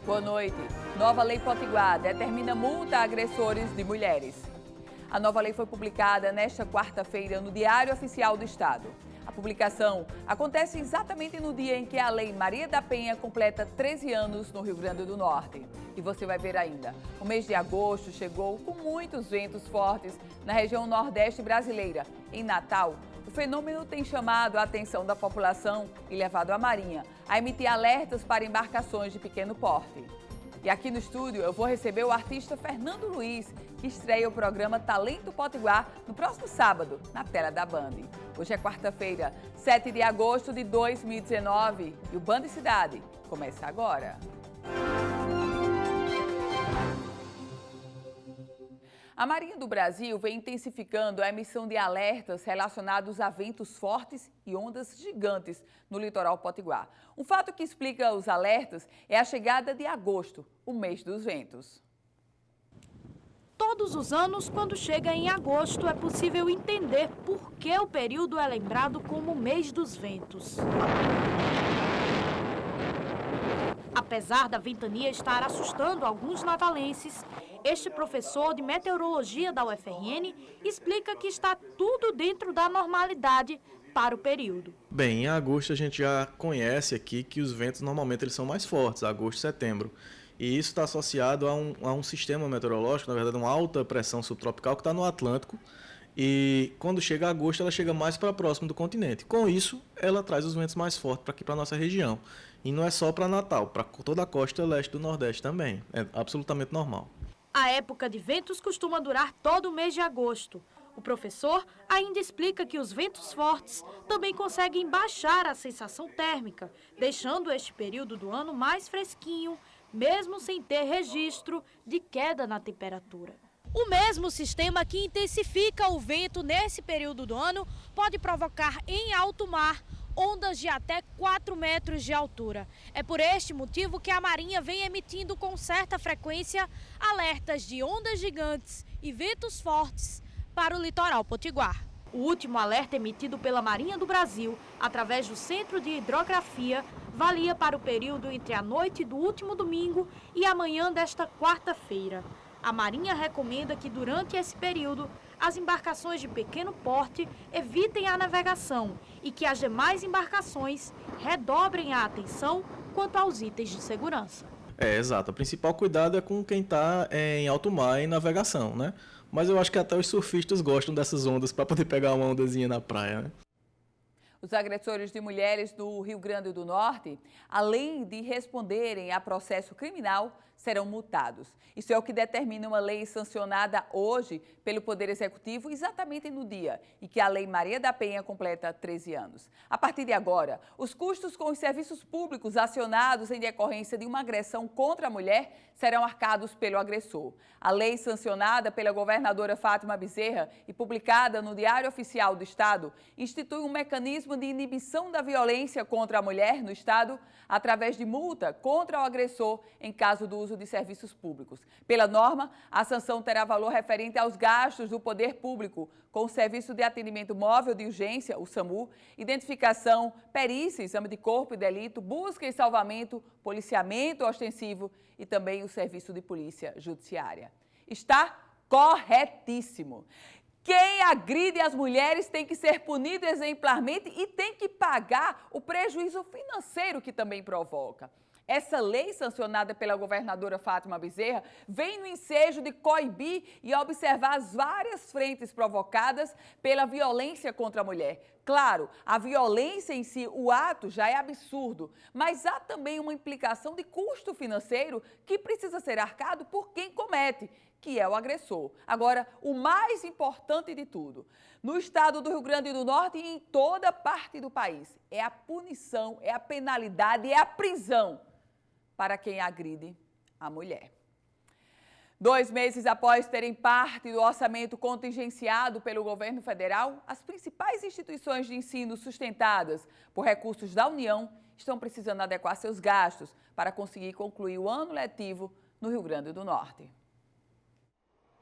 Boa noite. Nova Lei Potiguar determina multa a agressores de mulheres. A nova lei foi publicada nesta quarta-feira no Diário Oficial do Estado. A publicação acontece exatamente no dia em que a Lei Maria da Penha completa 13 anos no Rio Grande do Norte. E você vai ver ainda, o mês de agosto chegou com muitos ventos fortes na região nordeste brasileira. Em Natal, o fenômeno tem chamado a atenção da população e levado a Marinha a emitir alertas para embarcações de pequeno porte. E aqui no estúdio eu vou receber o artista Fernando Luiz, que estreia o programa Talento Potiguar no próximo sábado, na tela da Band. Hoje é quarta-feira, 7 de agosto de 2019 e o Band Cidade começa agora. A Marinha do Brasil vem intensificando a emissão de alertas relacionados a ventos fortes e ondas gigantes no litoral potiguar. Um fato que explica os alertas é a chegada de agosto, o mês dos ventos. Todos os anos, quando chega em agosto, é possível entender por que o período é lembrado como o mês dos ventos. Apesar da ventania estar assustando alguns natalenses, este professor de meteorologia da UFRN explica que está tudo dentro da normalidade para o período. Bem, em agosto a gente já conhece aqui que os ventos normalmente eles são mais fortes, agosto e setembro. E isso está associado a um sistema meteorológico, na verdade uma alta pressão subtropical que está no Atlântico. E quando chega agosto, ela chega mais para próximo do continente. Com isso, ela traz os ventos mais fortes para aqui, para a nossa região. E não é só para Natal, para toda a costa leste do Nordeste também. É absolutamente normal. A época de ventos costuma durar todo o mês de agosto. O professor ainda explica que os ventos fortes também conseguem baixar a sensação térmica, deixando este período do ano mais fresquinho, mesmo sem ter registro de queda na temperatura. O mesmo sistema que intensifica o vento nesse período do ano pode provocar em alto mar ondas de até 4 metros de altura. É por este motivo que a Marinha vem emitindo com certa frequência alertas de ondas gigantes e ventos fortes para o litoral potiguar. O último alerta emitido pela Marinha do Brasil, através do Centro de Hidrografia, valia para o período entre a noite do último domingo e a manhã desta quarta-feira. A Marinha recomenda que durante esse período as embarcações de pequeno porte evitem a navegação e que as demais embarcações redobrem a atenção quanto aos itens de segurança. Exato. O principal cuidado é com quem está em alto mar em navegação, né? Mas eu acho que até os surfistas gostam dessas ondas para poder pegar uma ondazinha na praia, né? Os agressores de mulheres do Rio Grande do Norte, além de responderem a processo criminal, serão multados. Isso é o que determina uma lei sancionada hoje pelo Poder Executivo, exatamente no dia em que a Lei Maria da Penha completa 13 anos. A partir de agora, os custos com os serviços públicos acionados em decorrência de uma agressão contra a mulher serão arcados pelo agressor. A lei sancionada pela governadora Fátima Bezerra e publicada no Diário Oficial do Estado institui um mecanismo de inibição da violência contra a mulher no Estado através de multa contra o agressor em caso do uso de serviços públicos. Pela norma, a sanção terá valor referente aos gastos do poder público com o Serviço de Atendimento Móvel de Urgência, o SAMU, identificação, perícia, exame de corpo e delito, busca e salvamento, policiamento ostensivo e também o Serviço de Polícia Judiciária. Está corretíssimo. Quem agride as mulheres tem que ser punido exemplarmente e tem que pagar o prejuízo financeiro que também provoca. Essa lei sancionada pela governadora Fátima Bezerra vem no ensejo de coibir e observar as várias frentes provocadas pela violência contra a mulher. Claro, a violência em si, o ato já é absurdo, mas há também uma implicação de custo financeiro que precisa ser arcado por quem comete, que é o agressor. Agora, o mais importante de tudo, no estado do Rio Grande do Norte e em toda parte do país, é a punição, é a penalidade, é a prisão para quem agride a mulher. 2 meses após terem parte do orçamento contingenciado pelo governo federal, as principais instituições de ensino sustentadas por recursos da União estão precisando adequar seus gastos para conseguir concluir o ano letivo no Rio Grande do Norte.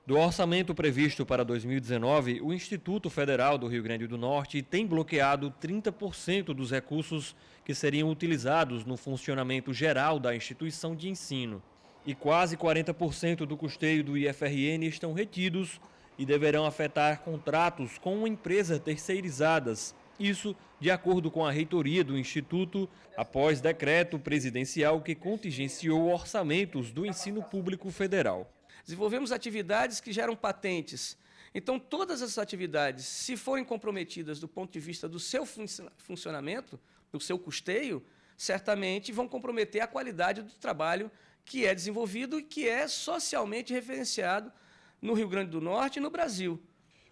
Do orçamento previsto para 2019, o Instituto Federal do Rio Grande do Norte tem bloqueado 30% dos recursos que seriam utilizados no funcionamento geral da instituição de ensino. E quase 40% do custeio do IFRN estão retidos e deverão afetar contratos com empresas terceirizadas. Isso de acordo com a reitoria do Instituto, após decreto presidencial que contingenciou orçamentos do ensino público federal. Desenvolvemos atividades que geram patentes. Então, todas essas atividades, se forem comprometidas do ponto de vista do seu funcionamento, do seu custeio, certamente vão comprometer a qualidade do trabalho que é desenvolvido e que é socialmente referenciado no Rio Grande do Norte e no Brasil.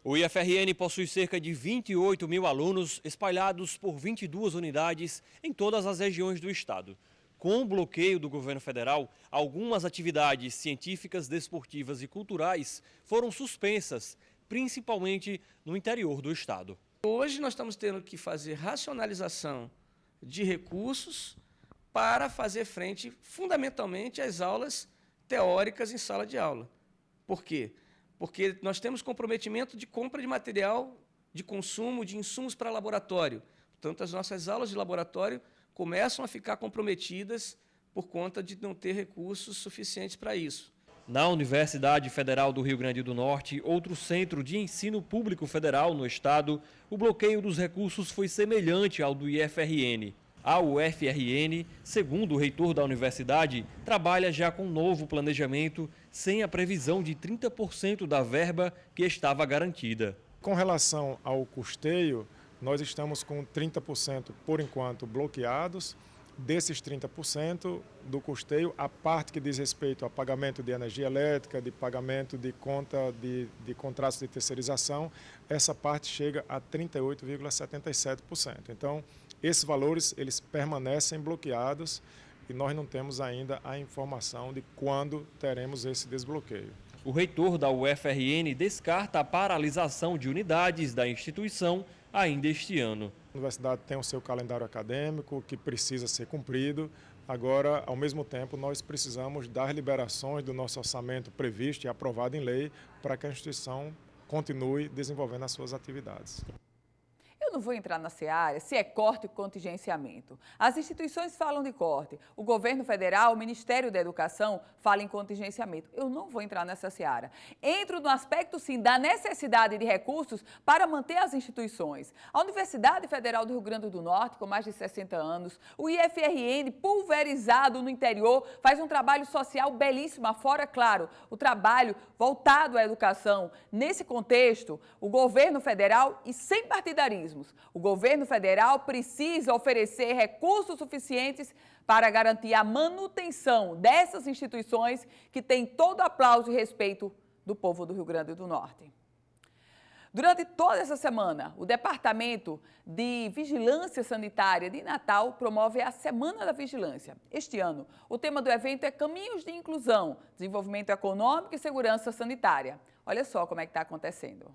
O IFRN possui cerca de 28 mil alunos espalhados por 22 unidades em todas as regiões do estado. Com o bloqueio do governo federal, algumas atividades científicas, desportivas e culturais foram suspensas, principalmente no interior do estado. Hoje nós estamos tendo que fazer racionalização de recursos para fazer frente, fundamentalmente, às aulas teóricas em sala de aula. Por quê? Porque nós temos comprometimento de compra de material de consumo de insumos para laboratório. Portanto, as nossas aulas de laboratório começam a ficar comprometidas por conta de não ter recursos suficientes para isso. Na Universidade Federal do Rio Grande do Norte, outro centro de ensino público federal no estado, o bloqueio dos recursos foi semelhante ao do IFRN. A UFRN, segundo o reitor da universidade, trabalha já com novo planejamento, sem a previsão de 30% da verba que estava garantida. Com relação ao custeio, nós estamos com 30% por enquanto bloqueados. Desses 30% do custeio, a parte que diz respeito a pagamento de energia elétrica, de pagamento de conta de contratos de terceirização, essa parte chega a 38,77%. Então, esses valores eles permanecem bloqueados e nós não temos ainda a informação de quando teremos esse desbloqueio. O reitor da UFRN descarta a paralisação de unidades da instituição ainda este ano. A universidade tem o seu calendário acadêmico que precisa ser cumprido. Agora, ao mesmo tempo, nós precisamos das liberações do nosso orçamento previsto e aprovado em lei para que a instituição continue desenvolvendo as suas atividades. Eu não vou entrar na seara se é corte ou contingenciamento. As instituições falam de corte, o governo federal, o Ministério da Educação fala em contingenciamento. Eu não vou entrar nessa seara. Entro no aspecto, sim, da necessidade de recursos para manter as instituições. A Universidade Federal do Rio Grande do Norte, com mais de 60 anos, o IFRN, pulverizado no interior, faz um trabalho social belíssimo, fora, claro, o trabalho voltado à educação. Nesse contexto, o governo federal, e sem partidarismo, o governo federal precisa oferecer recursos suficientes para garantir a manutenção dessas instituições que têm todo o aplauso e respeito do povo do Rio Grande do Norte. Durante toda essa semana, o Departamento de Vigilância Sanitária de Natal promove a Semana da Vigilância. Este ano, o tema do evento é Caminhos de Inclusão, Desenvolvimento Econômico e Segurança Sanitária. Olha só como é que está acontecendo.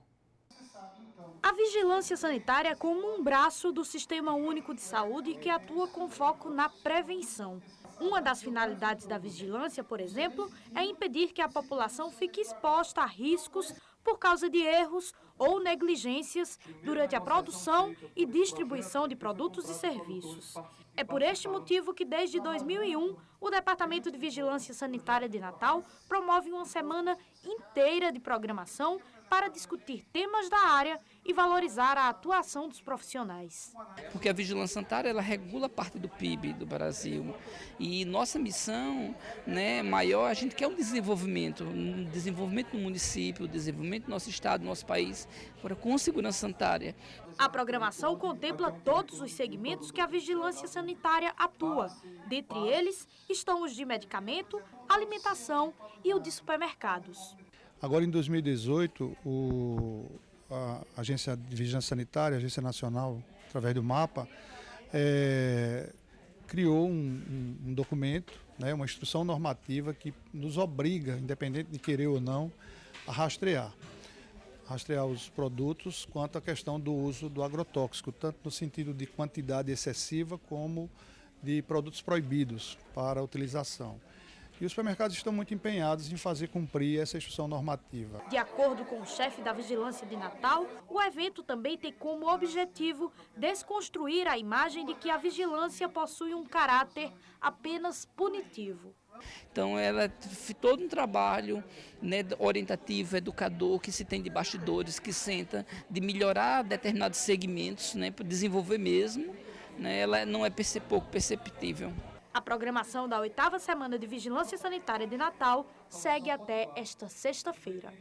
A vigilância sanitária é como um braço do Sistema Único de Saúde que atua com foco na prevenção. Uma das finalidades da vigilância, por exemplo, é impedir que a população fique exposta a riscos por causa de erros ou negligências durante a produção e distribuição de produtos e serviços. É por este motivo que, desde 2001, o Departamento de Vigilância Sanitária de Natal promove uma semana inteira de programação para discutir temas da área e valorizar a atuação dos profissionais. Porque a vigilância sanitária ela regula parte do PIB do Brasil e nossa missão, maior, a gente quer um desenvolvimento no município, desenvolvimento do nosso estado, do nosso país, agora com segurança sanitária. A programação contempla todos os segmentos que a vigilância sanitária atua. Dentre eles estão os de medicamento, alimentação e o de supermercados. Agora, em 2018, a Agência de Vigilância Sanitária, a Agência Nacional, através do MAPA, criou um documento, uma instrução normativa que nos obriga, independente de querer ou não, a rastrear os produtos quanto à questão do uso do agrotóxico, tanto no sentido de quantidade excessiva como de produtos proibidos para a utilização. E os supermercados estão muito empenhados em fazer cumprir essa instrução normativa. De acordo com o chefe da Vigilância de Natal, o evento também tem como objetivo desconstruir a imagem de que a vigilância possui um caráter apenas punitivo. Então, ela é todo um trabalho, né, orientativo, educador, que se tem de bastidores, que senta de melhorar determinados segmentos, né, para desenvolver mesmo. Né, ela não é pouco perceptível. A programação da 8ª Semana de Vigilância Sanitária de Natal segue até esta sexta-feira.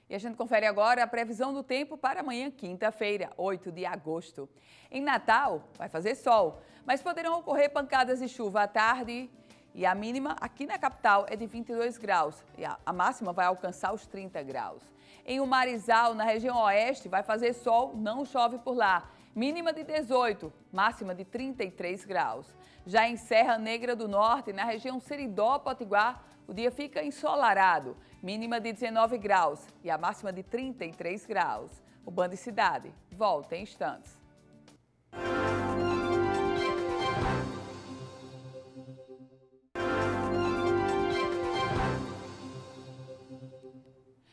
E a gente confere agora a previsão do tempo para amanhã, quinta-feira, 8 de agosto. Em Natal, vai fazer sol, mas poderão ocorrer pancadas de chuva à tarde e a mínima aqui na capital é de 22 graus e a máxima vai alcançar os 30 graus. Em Umarizal, na região oeste, vai fazer sol, não chove por lá. Mínima de 18, máxima de 33 graus. Já em Serra Negra do Norte, na região Seridó-Potiguar, o dia fica ensolarado, mínima de 19 graus e a máxima de 33 graus. O Band Cidade volta em instantes.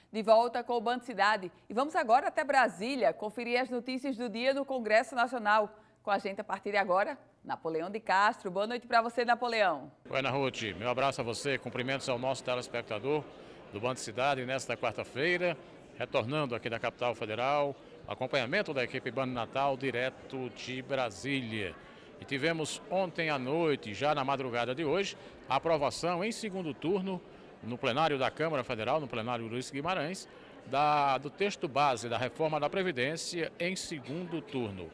De volta com o Band Cidade e vamos agora até Brasília conferir as notícias do dia no Congresso Nacional. Com a gente a partir de agora, Napoleão de Castro. Boa noite para você, Napoleão. Oi, Ana Ruth. Meu abraço a você, cumprimentos ao nosso telespectador do Band Cidade nesta quarta-feira, retornando aqui da capital federal, acompanhamento da equipe Band Natal direto de Brasília. E tivemos ontem à noite, já na madrugada de hoje, a aprovação em segundo turno no plenário da Câmara Federal, no plenário Luiz Guimarães, do texto base da reforma da Previdência em segundo turno.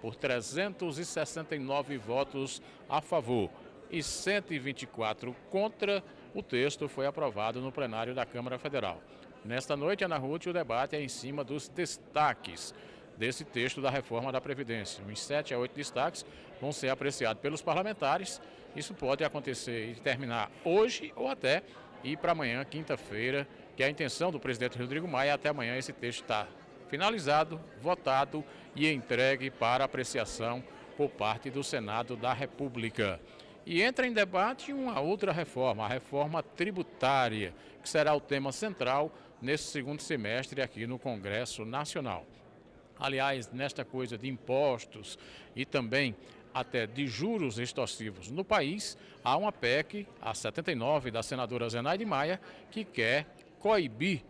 Por 369 votos a favor e 124 contra, o texto foi aprovado no plenário da Câmara Federal. Nesta noite, Ana Ruth, o debate é em cima dos destaques desse texto da reforma da Previdência. Uns 7 a 8 destaques vão ser apreciados pelos parlamentares. Isso pode acontecer e terminar hoje ou até ir para amanhã, quinta-feira, que a intenção do presidente Rodrigo Maia até amanhã esse texto está finalizado, votado e entregue para apreciação por parte do Senado da República. E entra em debate uma outra reforma, a reforma tributária, que será o tema central nesse segundo semestre aqui no Congresso Nacional. Aliás, nesta coisa de impostos e também até de juros extorsivos no país, há uma PEC, a 79, da senadora Zenaide Maia, que quer coibir,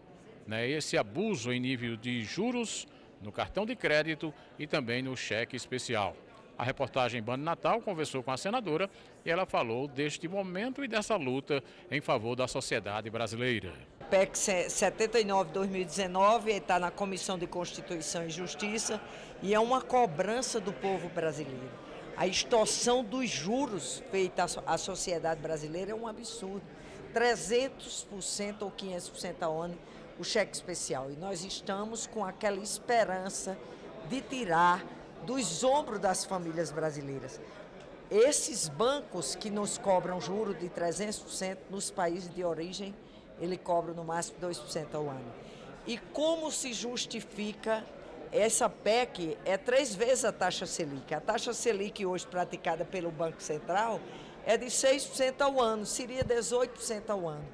né, esse abuso em nível de juros no cartão de crédito e também no cheque especial. A reportagem Band Natal conversou com a senadora e ela falou deste momento e dessa luta em favor da sociedade brasileira. PEC 79/2019 está na Comissão de Constituição e Justiça e é uma cobrança do povo brasileiro. A extorsão dos juros feita à sociedade brasileira é um absurdo. 300% ou 500% ao ano o cheque especial. E nós estamos com aquela esperança de tirar dos ombros das famílias brasileiras. Esses bancos que nos cobram juros de 300% nos países de origem, ele cobra no máximo 2% ao ano. E como se justifica essa PEC? É 3 vezes a taxa Selic. A taxa Selic hoje praticada pelo Banco Central é de 6% ao ano, seria 18% ao ano.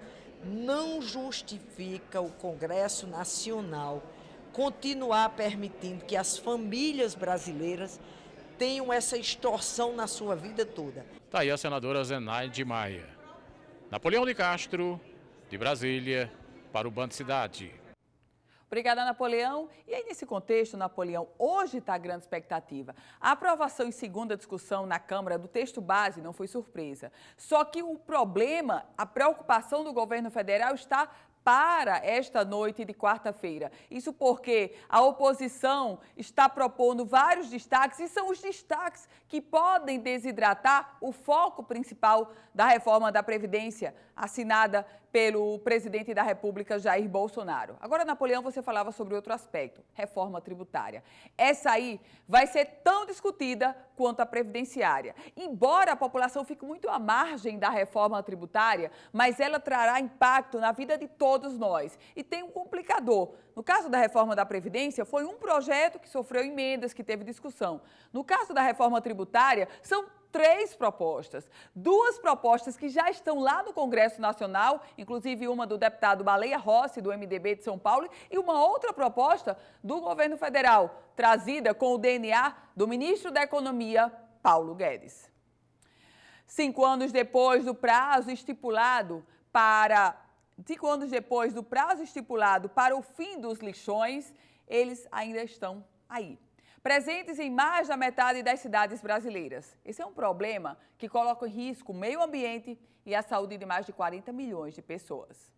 Não justifica o Congresso Nacional continuar permitindo que as famílias brasileiras tenham essa extorsão na sua vida toda. Está aí a senadora Zenaide Maia. Napoleão de Castro, de Brasília, para o Band Cidade. Obrigada, Napoleão. E aí, nesse contexto, Napoleão, hoje está a grande expectativa. A aprovação em segunda discussão na Câmara do texto base não foi surpresa. Só que o problema, a preocupação do governo federal está para esta noite de quarta-feira. Isso porque a oposição está propondo vários destaques e são os destaques que podem desidratar o foco principal da reforma da Previdência, assinada pelo presidente da República, Jair Bolsonaro. Agora, Napoleão, você falava sobre outro aspecto, reforma tributária. Essa aí vai ser tão discutida quanto a previdenciária. Embora a população fique muito à margem da reforma tributária, mas ela trará impacto na vida de todos nós. E tem um complicador. No caso da reforma da Previdência, foi um projeto que sofreu emendas, que teve discussão. No caso da reforma tributária, são 3 propostas. 2 propostas que já estão lá no Congresso Nacional, inclusive uma do deputado Baleia Rossi, do MDB de São Paulo, e uma outra proposta do governo federal, trazida com o DNA do ministro da Economia, Paulo Guedes. 5 anos depois do prazo estipulado para o fim dos lixões, eles ainda estão aí, presentes em mais da metade das cidades brasileiras. Esse é um problema que coloca em risco o meio ambiente e a saúde de mais de 40 milhões de pessoas.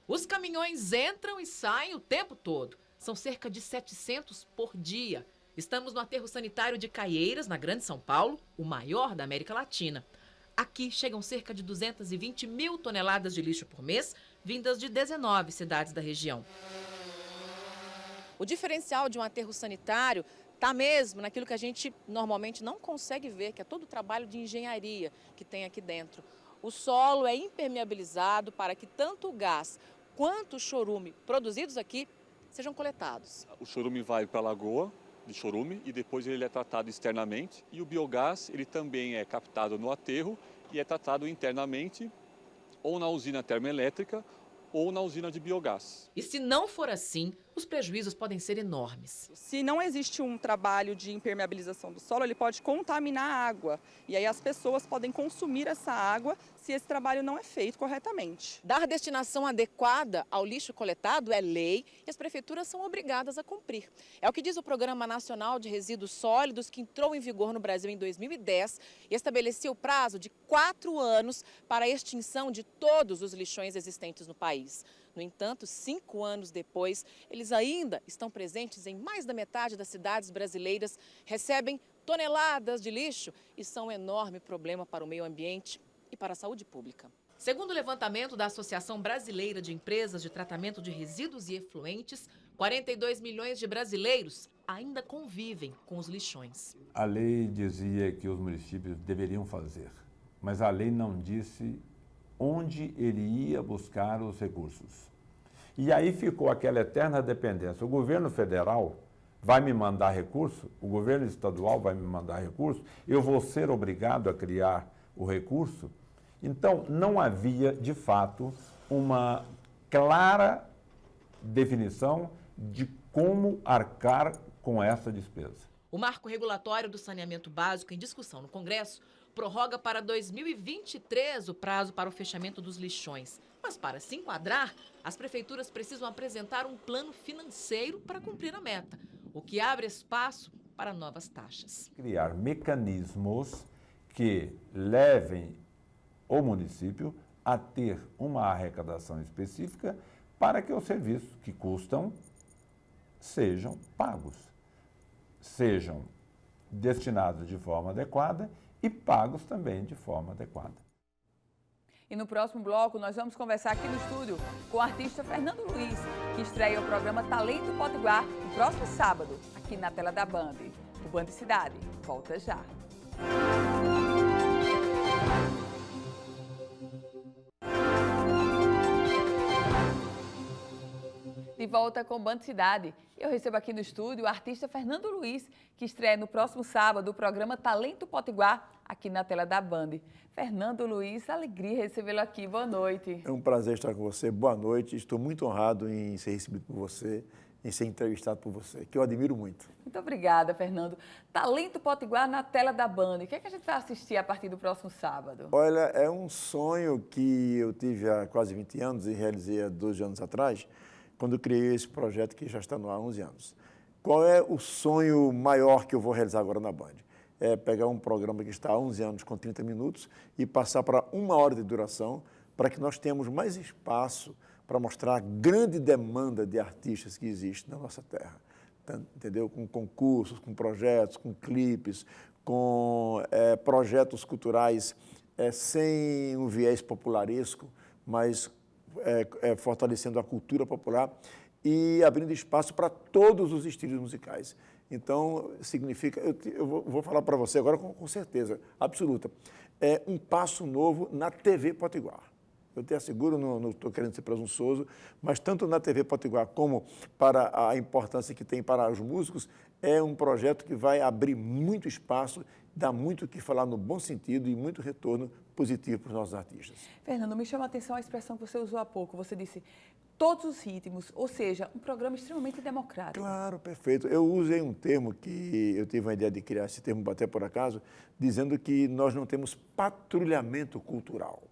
Os caminhões entram e saem o tempo todo. São cerca de 700 por dia. Estamos no aterro sanitário de Caieiras, na Grande São Paulo, o maior da América Latina. Aqui chegam cerca de 220 mil toneladas de lixo por mês, vindas de 19 cidades da região. O diferencial de um aterro sanitário está mesmo naquilo que a gente normalmente não consegue ver, que é todo o trabalho de engenharia que tem aqui dentro. O solo é impermeabilizado para que tanto o gás quanto o chorume produzidos aqui sejam coletados. O chorume vai para a lagoa de chorume e depois ele é tratado externamente, e o biogás ele também é captado no aterro e é tratado internamente ou na usina termoelétrica ou na usina de biogás. E se não for assim, os prejuízos podem ser enormes. Se não existe um trabalho de impermeabilização do solo, ele pode contaminar a água. E aí as pessoas podem consumir essa água se esse trabalho não é feito corretamente. Dar destinação adequada ao lixo coletado é lei e as prefeituras são obrigadas a cumprir. É o que diz o Programa Nacional de Resíduos Sólidos, que entrou em vigor no Brasil em 2010 e estabelecia o prazo de 4 anos para a extinção de todos os lixões existentes no país. No entanto, 5 anos depois, eles ainda estão presentes em mais da metade das cidades brasileiras, recebem toneladas de lixo e são um enorme problema para o meio ambiente e para a saúde pública. Segundo o levantamento da Associação Brasileira de Empresas de Tratamento de Resíduos e Efluentes, 42 milhões de brasileiros ainda convivem com os lixões. A lei dizia que os municípios deveriam fazer, mas a lei não disse onde ele ia buscar os recursos. E aí ficou aquela eterna dependência. O governo federal vai me mandar recurso, o governo estadual vai me mandar recurso, eu vou ser obrigado a criar o recurso. Então, não havia, de fato, uma clara definição de como arcar com essa despesa. O marco regulatório do saneamento básico em discussão no Congresso prorroga para 2023 o prazo para o fechamento dos lixões. Mas para se enquadrar, as prefeituras precisam apresentar um plano financeiro para cumprir a meta, o que abre espaço para novas taxas. Criar mecanismos que levem o município a ter uma arrecadação específica para que os serviços que custam sejam pagos, sejam destinados de forma adequada e pagos também de forma adequada. E no próximo bloco nós vamos conversar aqui no estúdio com o artista Fernando Luiz, que estreia o programa Talento Potiguar no próximo sábado, aqui na tela da Band. O Band Cidade volta já. De volta com o Band Cidade. Eu recebo aqui no estúdio o artista Fernando Luiz, que estreia no próximo sábado o programa Talento Potiguar, aqui na tela da Band. Fernando Luiz, alegria recebê-lo aqui. Boa noite. É um prazer estar com você. Boa noite. Estou muito honrado em ser recebido por você, em ser entrevistado por você, que eu admiro muito. Muito obrigada, Fernando. Talento Potiguar na tela da Band. O que é que a gente vai assistir a partir do próximo sábado? Olha, é um sonho que eu tive há quase 20 anos e realizei há 12 anos atrás, quando eu criei esse projeto que já está no ar há 11 anos. Qual é o sonho maior que eu vou realizar agora na Band? É pegar um programa que está há 11 anos com 30 minutos e passar para 1 hora de duração, para que nós tenhamos mais espaço para mostrar a grande demanda de artistas que existe na nossa terra. Entendeu? Com concursos, com projetos, com clipes, com projetos culturais sem um viés popularesco, mas fortalecendo a cultura popular e abrindo espaço para todos os estilos musicais. Então, significa, eu vou falar para você agora com certeza absoluta, é um passo novo na TV Potiguar. Eu te asseguro, não estou querendo ser presunçoso, mas tanto na TV Potiguar como para a importância que tem para os músicos, é um projeto que vai abrir muito espaço dá muito o que falar no bom sentido e muito retorno positivo para os nossos artistas. Fernando, me chama a atenção a expressão que você usou há pouco. Você disse todos os ritmos, ou seja, um programa extremamente democrático. Claro, perfeito. Eu usei um termo que eu tive a ideia de criar, esse termo até por acaso, dizendo que nós não temos patrulhamento cultural.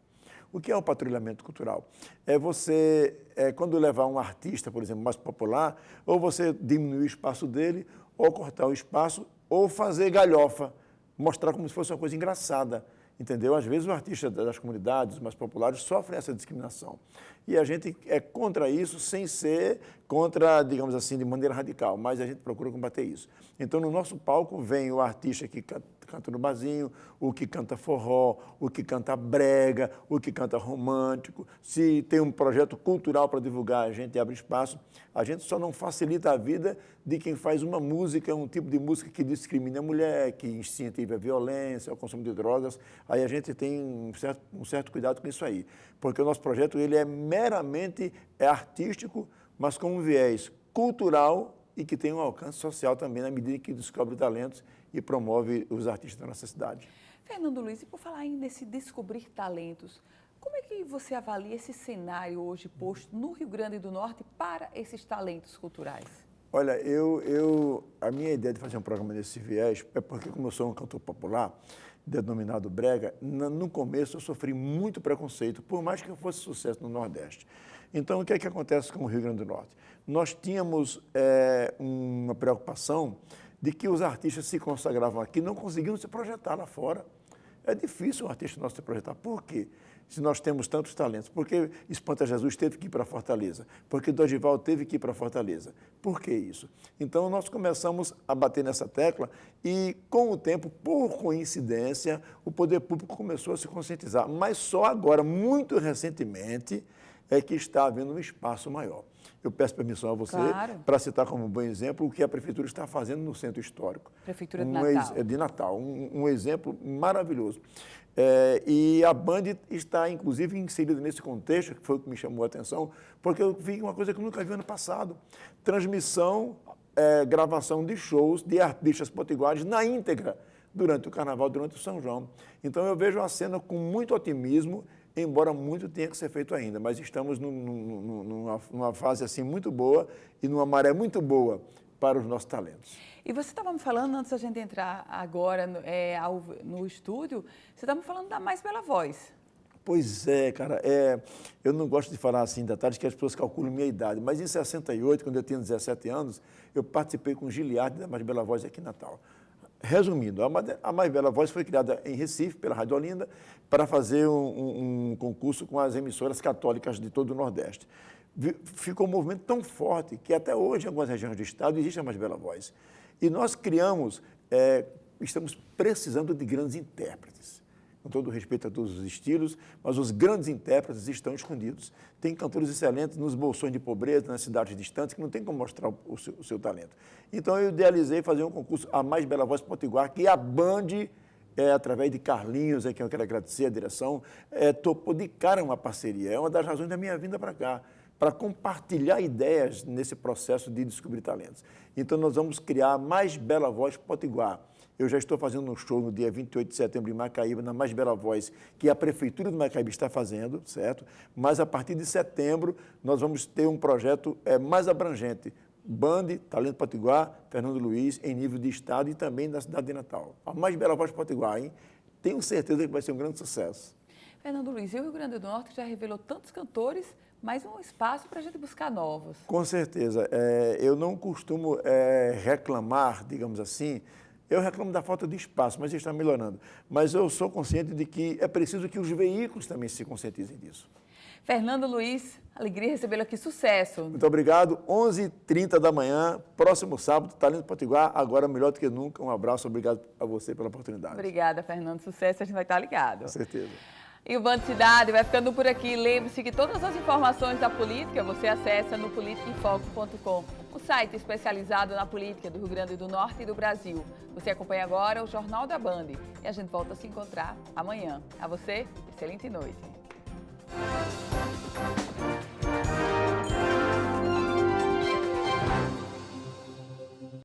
O que é o patrulhamento cultural? É você, quando levar um artista, por exemplo, mais popular, ou você diminuir o espaço dele, ou cortar o espaço, ou fazer galhofa, mostrar como se fosse uma coisa engraçada. Entendeu? Às vezes, os artistas das comunidades mais populares sofrem essa discriminação. E a gente é contra isso sem ser contra, digamos assim, de maneira radical, mas a gente procura combater isso. Então, no nosso palco, vem o artista que canta no barzinho, o que canta forró, o que canta brega, o que canta romântico. Se tem um projeto cultural para divulgar, a gente abre espaço. A gente só não facilita a vida de quem faz uma música, um tipo de música que discrimina a mulher, que incentiva a violência, o consumo de drogas. Aí a gente tem um certo cuidado com isso aí. Porque o nosso projeto ele é meramente artístico, mas com um viés cultural e que tem um alcance social também, na medida que descobre talentos e promove os artistas da nossa cidade. Fernando Luiz, e por falar aí nesse descobrir talentos, como é que você avalia esse cenário hoje posto no Rio Grande do Norte para esses talentos culturais? Olha, a minha ideia de fazer um programa nesse viés é porque, como eu sou um cantor popular, denominado brega, no começo eu sofri muito preconceito, por mais que eu fosse sucesso no Nordeste. Então, o que é que acontece com o Rio Grande do Norte? Nós tínhamos uma preocupação de que os artistas se consagravam aqui não conseguiam se projetar lá fora. É difícil um artista nosso se projetar. Por quê? Se nós temos tantos talentos. Por que Espanta Jesus teve que ir para Fortaleza? Por que Dorival teve que ir para Fortaleza? Por que isso? Então, nós começamos a bater nessa tecla e, com o tempo, por coincidência, o poder público começou a se conscientizar. Mas só agora, muito recentemente, é que está havendo um espaço maior. Eu peço permissão a você para citar como um bom exemplo o que a Prefeitura está fazendo no Centro Histórico. Prefeitura de Natal. De Natal, um exemplo maravilhoso. E a Band está, inclusive, inserida nesse contexto, que foi o que me chamou a atenção, porque eu vi uma coisa que eu nunca vi ano passado. Transmissão, gravação de shows de artistas potiguares na íntegra durante o Carnaval, durante o São João. Então, eu vejo a cena com muito otimismo, embora muito tenha que ser feito ainda, mas estamos numa fase assim muito boa e numa maré muito boa para os nossos talentos. E você estava me falando, antes da gente entrar agora no estúdio, você estava me falando da Mais Bela Voz. Pois é, cara, eu não gosto de falar assim em detalhes que as pessoas calculam minha idade, mas em 68, quando eu tinha 17 anos, eu participei com o Giliardi da Mais Bela Voz aqui em Natal. Resumindo, a Mais Bela Voz foi criada em Recife, pela Rádio Olinda, para fazer um concurso com as emissoras católicas de todo o Nordeste. Ficou um movimento tão forte que até hoje, em algumas regiões do estado, existe a Mais Bela Voz. E nós criamos, estamos precisando de grandes intérpretes. Com todo respeito a todos os estilos, mas os grandes intérpretes estão escondidos. Tem cantores excelentes nos bolsões de pobreza, nas cidades distantes, que não tem como mostrar o seu talento. Então, eu idealizei fazer um concurso, a Mais Bela Voz Potiguar, que a Band, através de Carlinhos, a quem eu quero agradecer a direção, topou de cara uma parceria. É uma das razões da minha vinda para cá, para compartilhar ideias nesse processo de descobrir talentos. Então, nós vamos criar a Mais Bela Voz Potiguar. Eu já estou fazendo um show no dia 28 de setembro em Macaíba, na Mais Bela Voz, que a Prefeitura de Macaíba está fazendo, certo? Mas a partir de setembro nós vamos ter um projeto mais abrangente. Band, Talento Potiguar, Fernando Luiz, em nível de estado e também da cidade de Natal. A Mais Bela Voz Potiguar, hein? Tenho certeza que vai ser um grande sucesso. Fernando Luiz, e o Rio Grande do Norte já revelou tantos cantores, mais um espaço para a gente buscar novos. Com certeza. Eu não costumo reclamar, digamos assim. Eu reclamo da falta de espaço, mas está melhorando. Mas eu sou consciente de que é preciso que os veículos também se conscientizem disso. Fernando Luiz, alegria recebê-lo aqui, sucesso. Muito obrigado. 11h30 da manhã, próximo sábado, Talento Potiguar, agora melhor do que nunca. Um abraço, obrigado a você pela oportunidade. Obrigada, Fernando. Sucesso, a gente vai estar ligado. Com certeza. E o Band Cidade vai ficando por aqui. Lembre-se que todas as informações da política você acessa no politicaemfoco.com, o site especializado na política do Rio Grande do Norte e do Brasil. Você acompanha agora o Jornal da Band e a gente volta a se encontrar amanhã. A você, excelente noite.